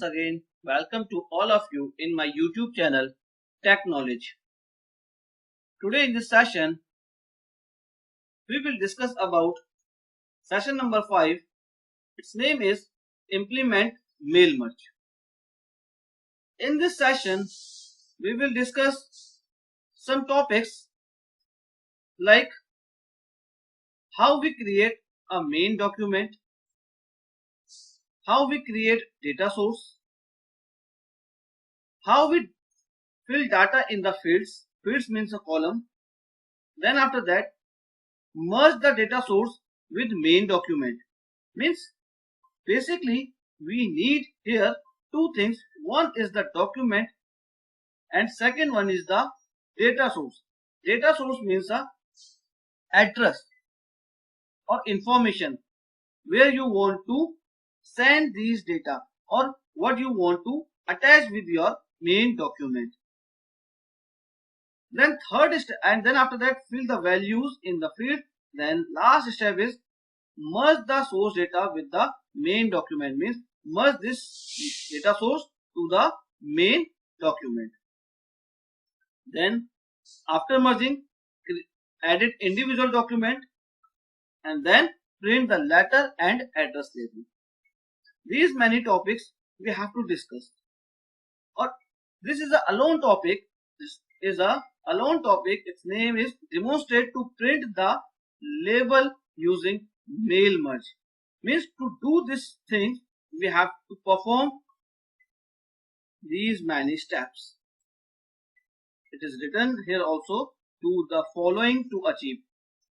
once again welcome to all of you in my YouTube channel Tech Knowledge. Today in this session we will discuss about session number 5. Its name is Implement Mail Merge. In this session we will discuss some topics like how we create a main document, how we create data source, how we fill data in the fields. Fields means a column. Then after that, merge the data source with main document. Means basically we need here two things. One is the document and second one is the data source. Data source means a address or information where you want to send these data or what you want to attach with your main document. Then third step, and then after that fill the values in the field. Then last step is merge the source data with the main document. Means merge this data source to the main document. Then after merging, edit individual document and then print the letter and address label. These many topics we have to discuss. Or this is a alone topic. This is a alone topic. Its name is demonstrate to print the label using mail merge. Means to do this thing we have to perform these many steps. It is written here also, to the following to achieve.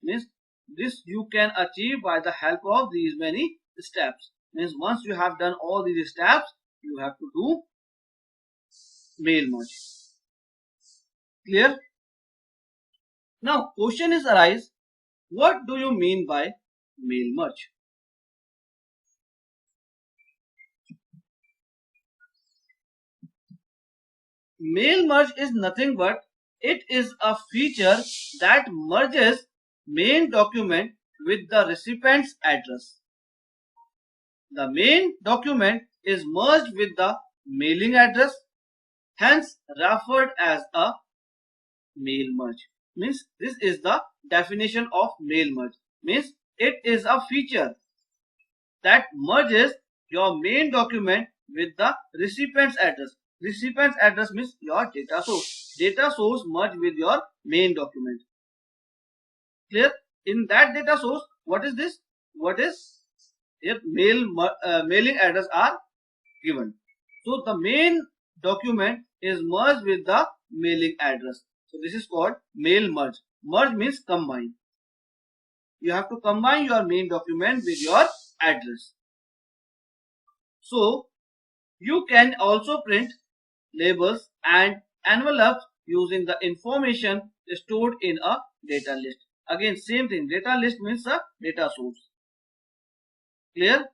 Means this you can achieve by the help of these many steps. Means once you have done all these steps, you have to do mail merge. Clear? Now question is arise, what do you mean by mail merge? Mail merge is nothing but it is a feature that merges main document with the recipient's address. The main document is merged with the mailing address, hence referred as a mail merge. Means this is the definition of mail merge. Means it is a feature that merges your main document with the recipient's address. Recipient's address means your data source. Data source merge with your main document. Clear? In that data source, what is this? What is here? Mailing address are given. So the main document is merged with the mailing address. So this is called mail merge. Merge means combine. You have to combine your main document with your address. So you can also print labels and envelopes using the information stored in a data list. Again same thing, data list means a data source. Clear?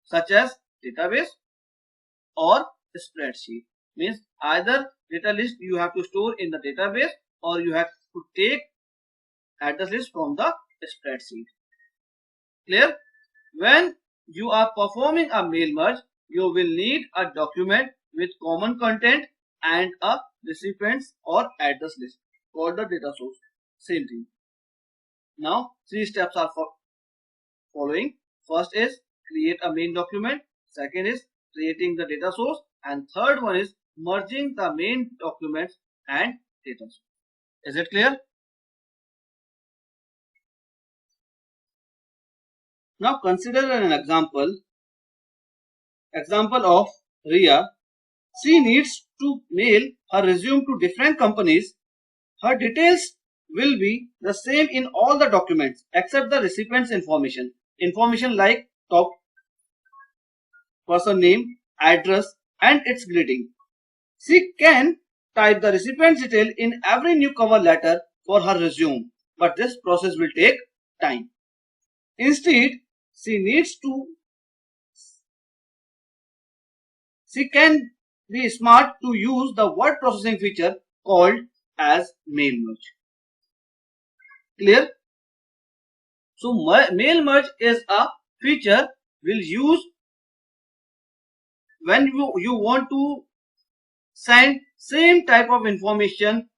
Such as database or spreadsheet. Means either data list you have to store in the database or you have to take address list from the spreadsheet. Clear? When you are performing a mail merge, you will need a document with common content and a recipients or address list called the data source. Same thing. Now 3 steps are following. First is create a main document. Second is creating the data source. And third one is merging the main documents and data source. Is it clear? Now consider an example of Ria. She needs to mail her resume to different companies. Her details will be the same in all the documents except the recipient's information. Information like top, person name, address and its greeting. She can type the recipient's detail in every new cover letter for her resume, but this process will take time. Instead, she can be smart to use the word processing feature called as mail merge. Clear? So mail merge is a feature we'll use when you want to send same type of information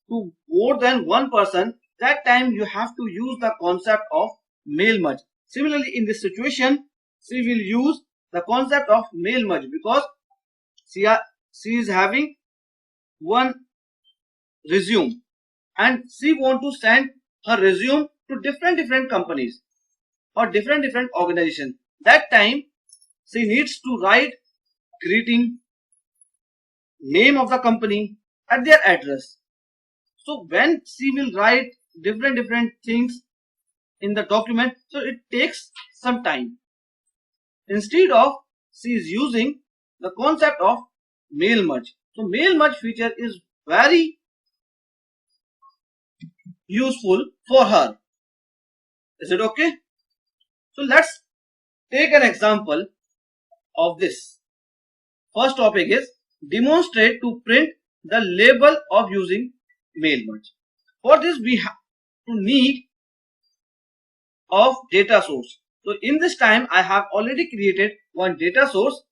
to more than one person, that time you have to use the concept of mail merge. Similarly, in this situation, she will use the concept of mail merge because she is having one resume and she want to send her resume to different companies or different organizations. That time she needs to write greeting, name of the company, at their address. So when she will write different things in the document, so it takes some time. Instead of, she is using the concept of mail merge. So mail merge feature is very useful for her. Is it okay? So let's take an example of this. First topic is demonstrate to print the label of using mail merge. For this we have to need of data source. So in this time I have already created one data source.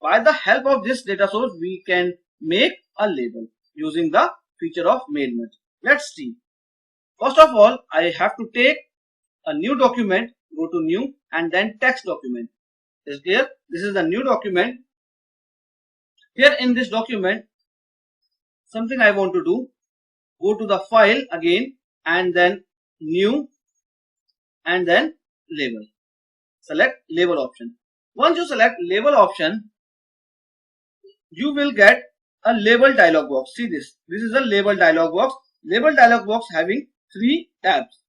By the help of this data source we can make a label using the feature of mail merge. Let's see. First of all, I have to take a new document, go to new and then text document. Is clear? This is the new document. Here in this document, something I want to do, go to the file again and then new and then label. Select label option. Once you select label option, you will get a label dialog box. See this. This is a label dialog box. Label dialog box having three tabs.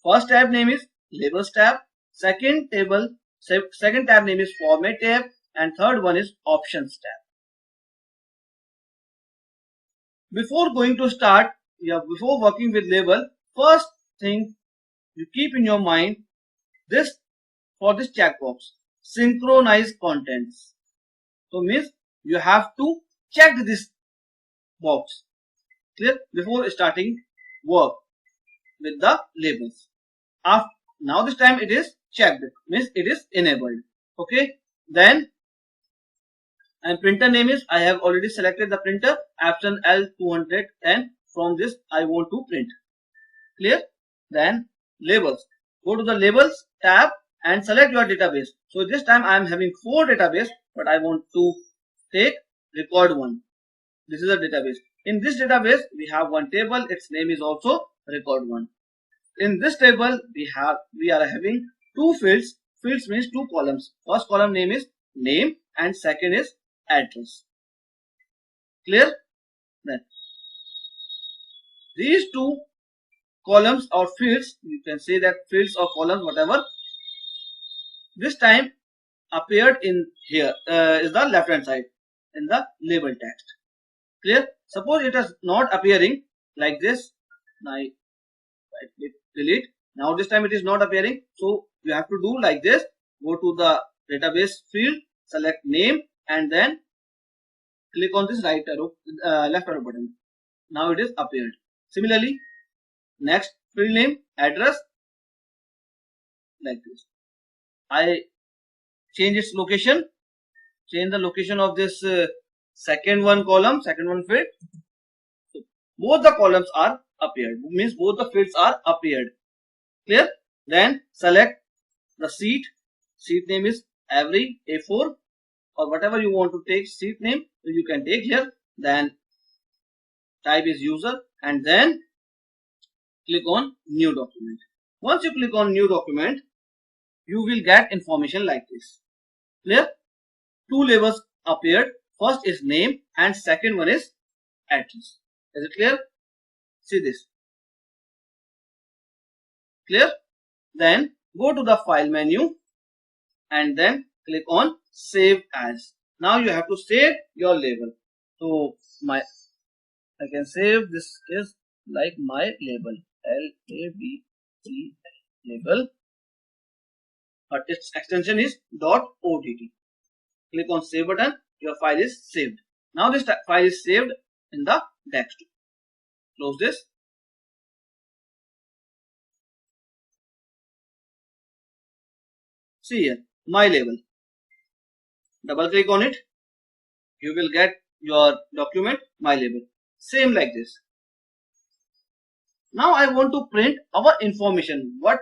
First tab name is labels tab. Second tab name is format tab, and third one is options tab. Before going to start, before working with label, first thing you keep in your mind this, for this checkbox, synchronize contents. So means you have to check this box, clear, before starting work with the labels. After, now this time it is checked, means it is enabled. Okay, then and printer name is, I have already selected the printer Epson L200 and from this I want to print. Clear? Then labels. Go to the labels tab and select your database. So this time I am having 4 database, but I want to take record one. This is a database. In this database we have one table, its name is also record one. In this table we are having 2 fields. Fields means 2 columns. First column name is name and second is address. Clear? Then these 2 columns or fields, you can say that fields or columns, whatever, this time appeared in here, is the left hand side in the label text. Clear? Suppose it is not appearing like this. Now I click delete. Now this time it is not appearing, so you have to do like this. Go to the database field, select name and then click on this right arrow, left arrow button. Now it is appeared. Similarly, next field name, address, like this. I change its location, change the location of this second one column, second one field. So both the columns are appeared, means both the fields are appeared. Clear? Then select the sheet. Sheet name is every A4 or whatever you want to take sheet name, so you can take here. Then type is user and then click on new document. Once you click on new document, you will get information like this. Clear? 2 labels appeared. First is name and second one is address. Is it clear? See this. Clear? Then go to the file menu and then click on save as. Now you have to save your label. So I can save this is like my label, LABEL label, but its extension is .ott. Click on save button. Your file is saved. Now this file is saved in the desktop. Close this. See here, my label. Double click on it. You will get your document my label. Same like this. Now I want to print our information, what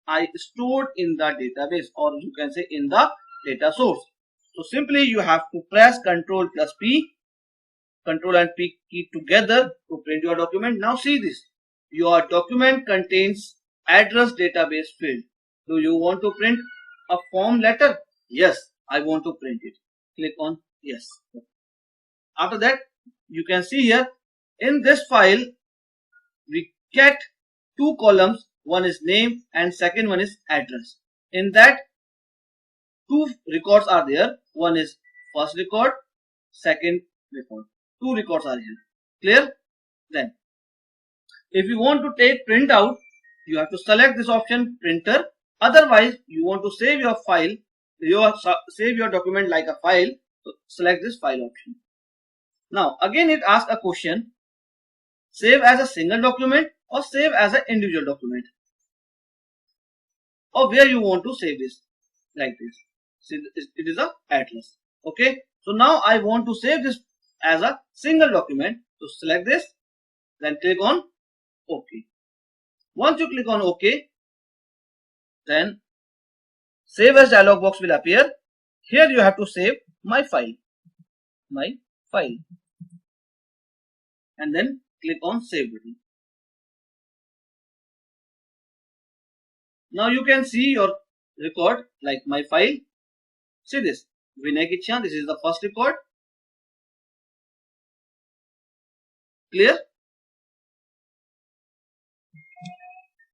I stored in the database, or you can say in the data source. So simply you have to press Ctrl plus P, Ctrl and P key together to print your document. Now see this. Your document contains address database field. Do you want to print a form letter? Yes, I want to print it. Click on yes. After that, you can see here in this file we get two columns. One is name and second one is address. In that, two records are there. One is first record, second record. Two records are here. Clear? Then if you want to take print out, you have to select this option printer. Otherwise, you want to save your file, save your document like a file. So select this file option. Now again it asks a question: save as a single document or save as an individual document, or where you want to save this, like this. See, it is a atlas. Okay. So now I want to save this as a single document. So select this, then click on OK. Once you click on OK, then save as dialog box will appear. Here you have to save my file, and then click on save button. Now you can see your record like my file. See this, Vinay Kichya, this is the first record. Clear?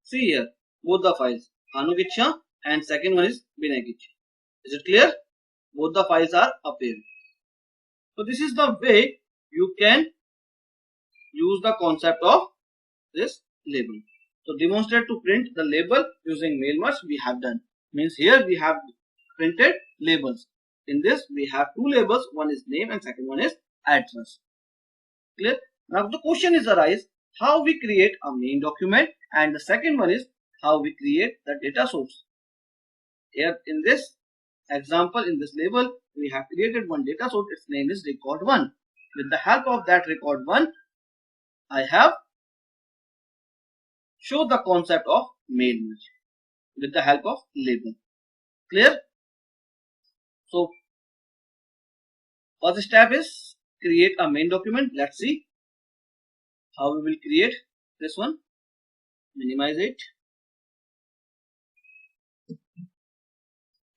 See here, both the files, Anu Kichya and second one is Vinay Kichya. Is it clear? Both the files are appearing. So this is the way you can use the concept of this label. So demonstrate to print the label using mail merge we have done. Means here we have printed labels. In this we have two labels, one is name and second one is address. Clear? Now the question is arise how we create a main document, and the second one is how we create the data source. Here in this example, in this label, we have created one data source. Its name is record 1. With the help of that record 1, I have shown the concept of mail merge with the help of label. Clear? So first step is create a main document. Let's see how we will create this one. Minimize it.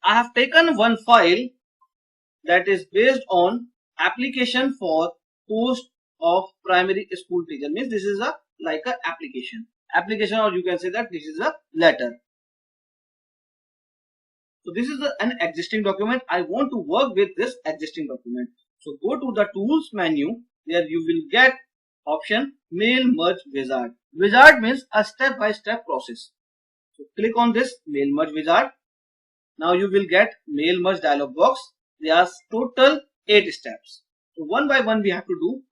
I have taken one file that is based on application for post of primary school teacher. Means this is a like a application, or you can say that this is a letter. So this is an existing document. I want to work with this existing document. So go to the tools menu. There you will get option mail merge wizard. Wizard means a step-by-step process. So click on this mail merge wizard. Now you will get mail merge dialog box. There are total 8 steps. So one by one we have to do.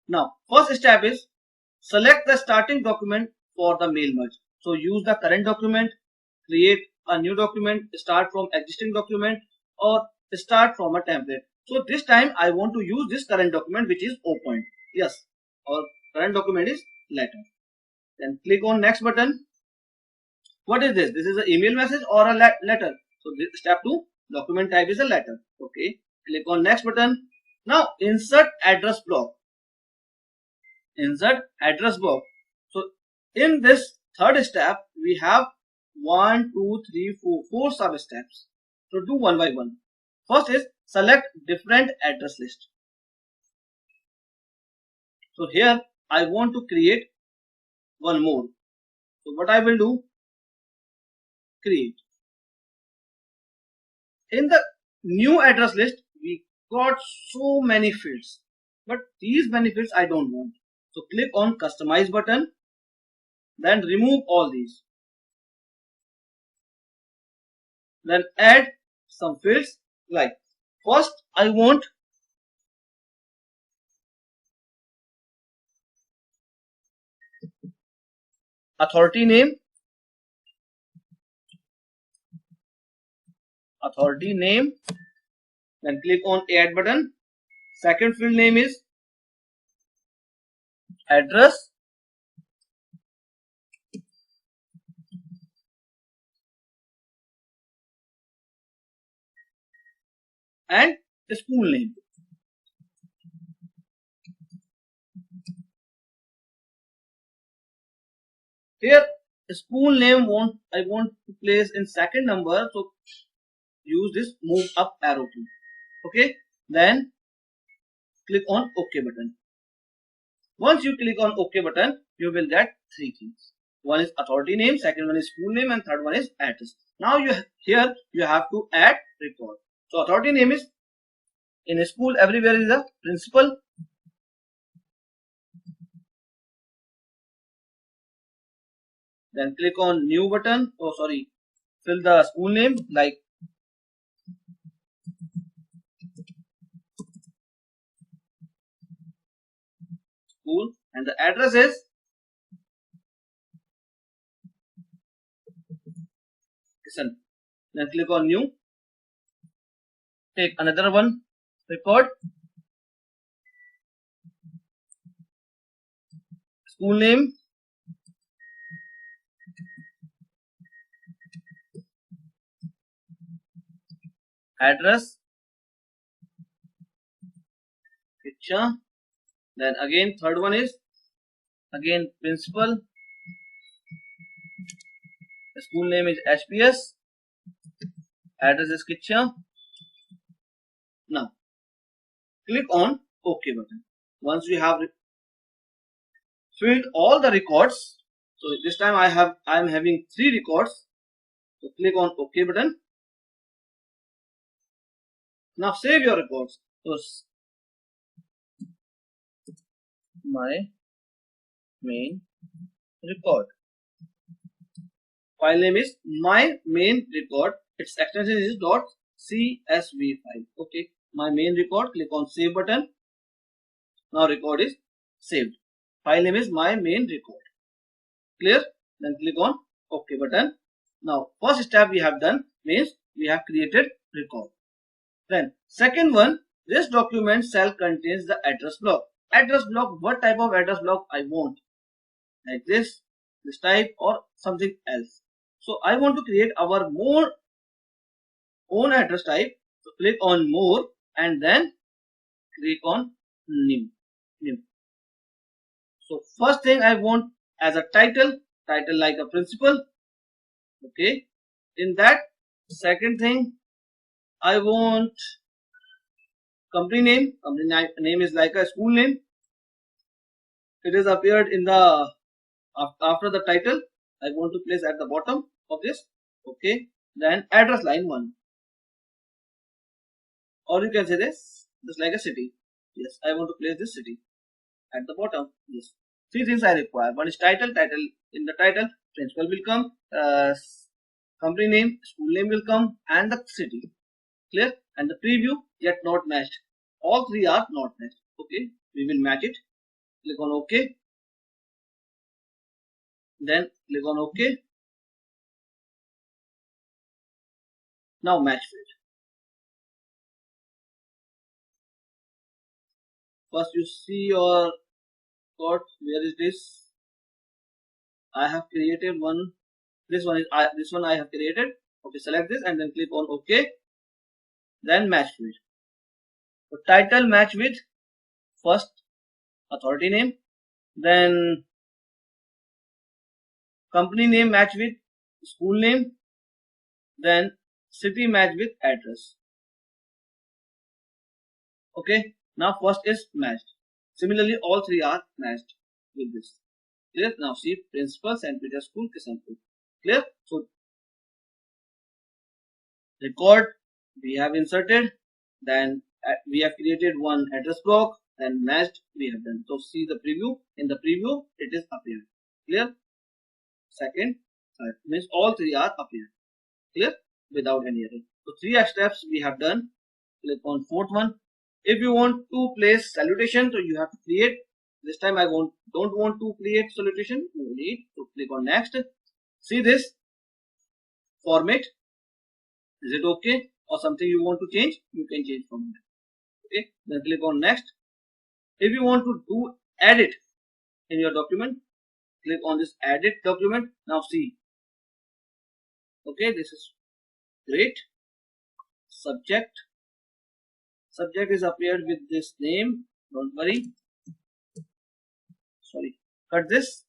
Now first step is select the starting document for the mail merge. So use the current document, create a new document, start from existing document, or start from a template. So this time I want to use this current document which is open. Yes, or current document is letter. Then click on next button. What is this? This is an email message or a letter. So this step 2, document type is a letter. Okay. Click on next button. Now insert address block. Insert address block. So in this third step we have 1, 2, 3, 4 sub steps. So do one by one. First is select different address list. So here I want to create one more. So what I will do, create. In the new address list we got so many fields, but these many fields I don't want. So click on customize button, then remove all these, then add some fields. Like first I want authority name, Then click on add button. Second field name is address, and school name. Here school name I want to place in second number, so use this move up arrow key. Okay, then click on OK button. Once you click on OK button, you will get three things. One is authority name, second one is school name, and third one is address. Now here you have to add record. So authority name is, in a school everywhere is a principal. Then click on new button. Oh sorry, fill the school name like school, and the address is Kisan. Then click on new. Take another one, record, school name, address, picture. Then again third one is again principal, the school name is HPS, address is Kitcha. Now click on OK button. Once we have filled all the records, so this time I am having 3 records, so click on OK button. Now save your records. So my main record, file name is my main record, its extension is .csv file. Okay, my main record, click on save button. Now record is saved. File name is my main record. Clear? Then click on OK button. Now first step we have done means we have created record. Then second one, this document cell contains the address block. Address block, what type of address block I want? Like this type or something else. So I want to create our more own address type. So click on more and then click on new. So first thing I want as a title like a principal. Okay. In that, second thing I want company name. Company name is like a school name. It is appeared in the after the title. I want to place at the bottom of this. Okay. Then address line 1. Or you can say this just like a city. Yes, I want to place this city at the bottom. Yes. 3 things I require. One is title. In the title, principal will come, company name, school name will come, and the city. Clear? And the preview yet not matched. All 3 are not matched. Okay, we will match it. Click on OK. Then click on OK. Now match field. First you see your code. Where is this? I have created one. This one I have created. Okay, select this and then click on OK. Then match field. So title match with first authority name, then company name match with school name, then city match with address. Okay, now first is matched. Similarly, all 3 are matched with this. Clear? Now see principal, St. Peter's School, Kisanpur. Clear? So record we have inserted, then we have created one address block, then matched we have done. So see the preview. In the preview it is appeared. Clear? Second, third means all 3 are appeared. Clear? Without any error. So 3 steps we have done. Click on fourth one. If you want to place salutation, so you have to create. This time I don't want to create salutation. No need. So click on next. See this format. Is it okay? or something you want to change, you can change from here. Okay, then click on next. If you want to do edit in your document, click on this edit document. Now see, okay, this is great. Subject is appeared with this name, don't worry. Sorry, cut this.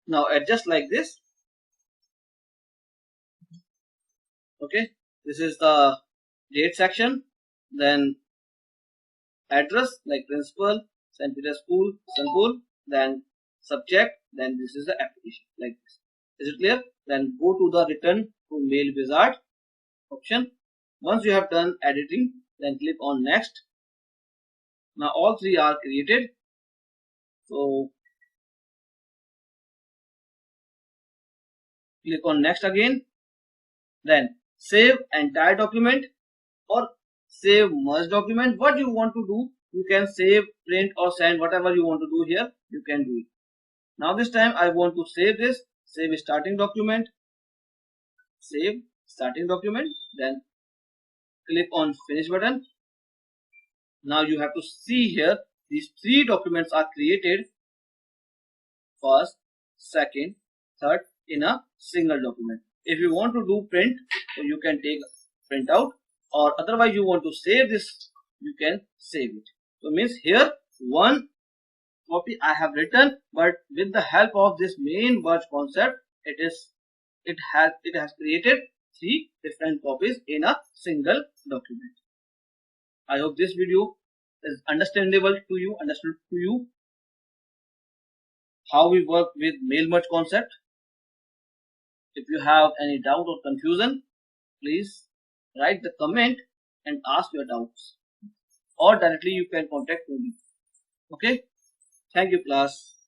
Now adjust like this. Okay, this is the date section, then address like principal, St. Peter's School, Sanpur, then subject, then this is the application like this. Is it clear? Then go to the return to mail wizard option. Once you have done editing, then click on next. Now all three are created. So click on next again. Then save entire document or save merge document. What you want to do, you can save, print or send, whatever you want to do here, you can do it. Now this time I want to save this, save starting document, save starting document, then click on finish button. Now you have to see here, these three documents are created, first, second, third, in a single document. If you want to do print, so you can take print out, or otherwise you want to save this, you can save it. So means here one copy I have written, but with the help of this main merge concept, it has created three different copies in a single document. I hope this video is understood to you how we work with mail merge concept. If you have any doubt or confusion, please write the comment and ask your doubts, or directly you can contact me. Okay, thank you class.